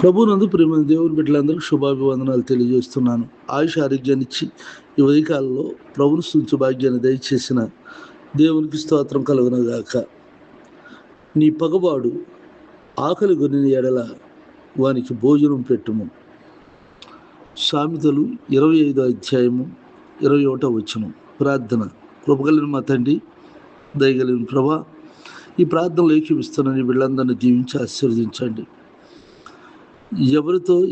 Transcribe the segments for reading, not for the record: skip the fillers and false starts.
ప్రభునందు ప్రియమైన దేవుని బిడ్డలందరికీ శుభాభివందనాలు తెలియజేస్తున్నాను. ఆయుష ఆరోగ్యాన్నిచ్చి ఈ ఉదయకాలంలో ప్రభుని స్తుతించు భాగ్యాన్ని దయచేసిన దేవునికి స్తోత్రం కలుగునగాక. నీ పగవాడు ఆకలి గొనిన ఎడల వానికి భోజనం పెట్టుము. సామెతలు 25వ అధ్యాయము 21వ వచనం. ప్రార్థన. కృపగలిగిన మా తండ్రి, దయగలిగిన ప్రభా, ఈ ప్రార్థనలు ఏకీవిస్తున్న నీ బిడ్డలందరినీ దీవించి ఆశీర్వదించండి.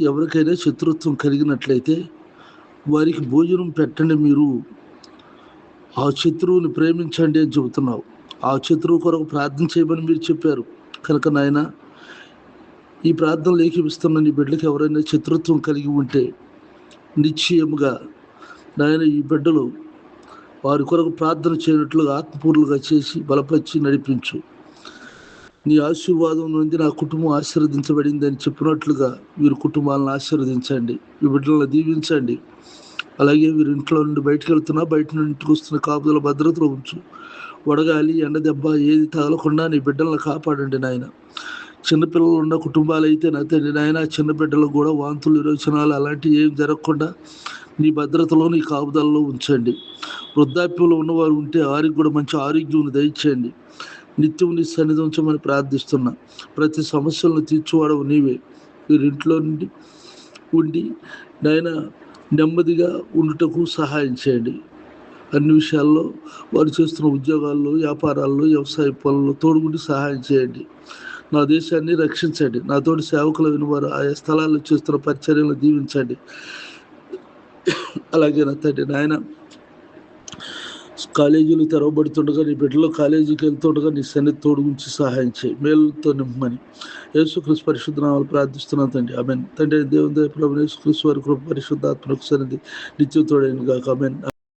ఎవరికైనా శత్రుత్వం కలిగినట్లయితే వారికి భోజనం పెట్టండి. మీరు ఆ శత్రువుని ప్రేమించండి అని చెబుతున్నావు. ఆ శత్రువు కొరకు ప్రార్థన చేయమని మీరు చెప్పారు కనుక నాయన, ఈ ప్రార్థనలు ఏకీవిస్తున్న నీ బిడ్డలకు ఎవరైనా శత్రుత్వం కలిగి ఉంటే నిశ్చయముగా నాయన ఈ బిడ్డలు వారి కొరకు ప్రార్థన చేయనట్లుగా ఆత్మపూర్లుగా చేసి బలపరిచి నడిపించు. నీ ఆశీర్వాదం నుండి నా కుటుంబం ఆశీర్వదించబడింది అని చెప్పినట్లుగా వీరి కుటుంబాలను ఆశీర్వదించండి. ఈ బిడ్డలను దీవించండి. అలాగే వీరి ఇంట్లో నుండి బయటకు వెళ్తున్నా, బయట నుండి ఇంటికి వస్తున్న కాపుదల భద్రతలో ఉంచు. వడగాలి ఎండ దెబ్బ ఏది తగలకుండా నీ బిడ్డలను కాపాడండి నాయన. చిన్నపిల్లలు ఉన్న కుటుంబాలు అయితే నా తండ్రి నాయన, చిన్న బిడ్డలకు కూడా వాంతులు విరోచనాలు అలాంటివి ఏం జరగకుండా నీ భద్రతలో నీ కాపుదలలో ఉంచండి. వృద్ధాప్యంలో ఉన్నవారు ఉంటే వారికి కూడా మంచి ఆరోగ్యం దయచేయండి. నిత్యం నీ సన్నిధి ఉంచమని ప్రార్థిస్తున్నా. ప్రతి సమస్యలను తీర్చువాడవు నీవే. వీరింట్లో నుండి ఉండి నాయన నెమ్మదిగా ఉండుటకు సహాయం చేయండి. అన్ని విషయాల్లో వారు చేస్తున్న ఉద్యోగాల్లో, వ్యాపారాల్లో, వ్యవసాయ పనుల్లో తోడుగుండి సహాయం చేయండి. నా దేశాన్ని రక్షించండి. నాతోటి సేవకులు వినివారు ఆయా స్థలాల్లో చేస్తున్న పరిచర్యలను దీవించండి. అలాగే నా తండ్రి నాయన, కాలేజీలు తెరవబడుతుండగా నీ బిడ్డలో కాలేజీకి వెళ్తుండగా నీ సన్నిధి తోడుగుంచి సహాయం చేయి. మేలుతో నింపమని యేసుక్రీస్తు పరిశుద్ధ నామములో ప్రార్థిస్తున్నాను తండ్రి. ఆమేన్. తండ్రి దేవుని దయ, ప్రభువైన యేసుక్రీస్తు వారి కృప, పరిశుద్ధాత్మ సన్నిధి నిత్యం తోడైన గాక. ఆమేన్.